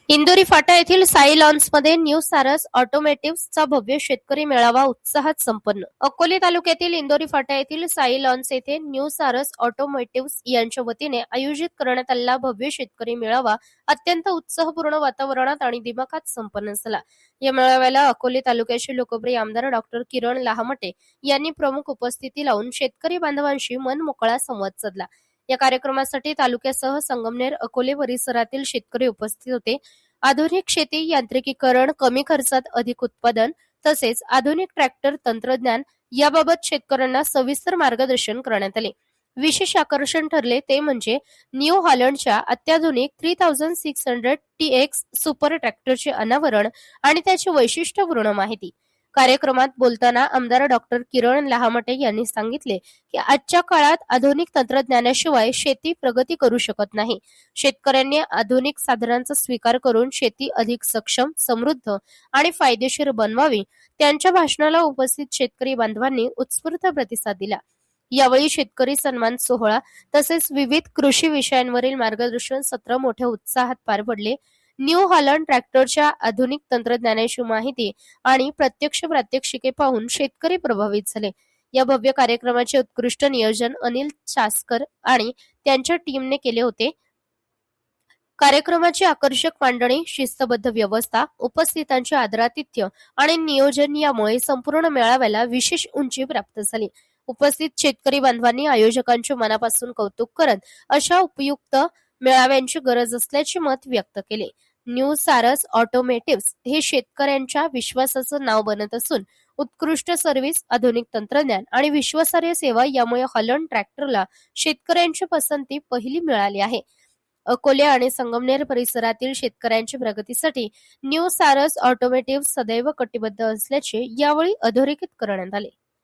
इंदोरी फाटा येथील साई लॉन्समध्ये न्यू सारस ऑटोमोटिव्हचा भव्य शेतकरी मेळावा उत्साहात संपन्न. अकोले तालुक्यातील इंदोरी फाटा येथील साई लॉन्स येथे न्यू सारस ऑटोमोटिव्ह्ज यांच्या वतीने आयोजित करण्यात आलेला भव्य शेतकरी मेळावा अत्यंत उत्साहपूर्ण वातावरणात आणि दिमाखात संपन्न झाला. या मेळाव्याला अकोले तालुक्याचे लोकप्रिय आमदार डॉक्टर किरण लहामटे यांनी प्रमुख उपस्थिती लावून शेतकरी बांधवांशी मनमोकळा संवाद साधला. या कार्यक्रमासाठी तालुक्यासह संगमनेर, अकोले परिसरातील शेतकरी उपस्थित होते. आधुनिक शेती, यांत्रिकीकरण, कमी खर्चात अधिक उत्पादन तसेच आधुनिक ट्रॅक्टर तंत्रज्ञान याबाबत शेतकऱ्यांना सविस्तर मार्गदर्शन करण्यात आले. विशेष आकर्षण ठरले ते म्हणजे न्यू हॉलंडच्या अत्याधुनिक 3600 TX सुपर ट्रॅक्टरचे अनावरण आणि त्याची वैशिष्ट्यपूर्ण माहिती. कार्यक्रमात बोलताना आमदार डॉक्टर किरण लहामटे यांनी सांगितले की आजच्या काळात आधुनिक तंत्रज्ञानाशिवाय शेती प्रगती करू शकत नाही. शेतकऱ्यांनी आधुनिक साधनांचा स्वीकार करून शेती अधिक सक्षम, समृद्ध आणि फायदेशीर बनवावी. त्यांच्या भाषणाला उपस्थित शेतकरी बांधवांनी उत्स्फूर्त प्रतिसाद दिला. यावेळी शेतकरी सन्मान सोहळा तसेच विविध कृषी विषयांवरील मार्गदर्शन सत्र मोठ्या उत्साहात पार पडले. न्यू हॉलंड ट्रॅक्टरच्या आधुनिक तंत्रज्ञानाची माहिती आणि प्रत्यक्ष प्रात्यक्षिके पाहून शेतकरी प्रभावित झाले. या भव्य कार्यक्रमाचे उत्कृष्ट नियोजन अनिल चासकर आणि त्यांच्या टीमने केले होते. कार्यक्रमाची आकर्षक मांडणी, शिस्तबद्ध व्यवस्था, उपस्थितांचे आदरातिथ्य आणि नियोजन यामुळे संपूर्ण मेळाव्याला विशेष उंची प्राप्त झाली. उपस्थित शेतकरी बांधवांनी आयोजकांचे मनापासून कौतुक करत अशा उपयुक्त मेळाव्यांची गरज असल्याचे मत व्यक्त केले. न्यू सारस ऑटोमोटिव्ह्ज हे शेतकऱ्यांच्या विश्वासाचं नाव बनत असून उत्कृष्ट सर्व्हिस, आधुनिक तंत्रज्ञान आणि विश्वासार्ह सेवा यामुळे हॉलंड ट्रॅक्टरला शेतकऱ्यांची पसंती पहिली मिळाली आहे. अकोले आणि संगमनेर परिसरातील शेतकऱ्यांच्या प्रगतीसाठी न्यू सारस ऑटोमोटिव्ह्ज सदैव कटिबद्ध असल्याचे यावेळी अधोरेखित करण्यात आले.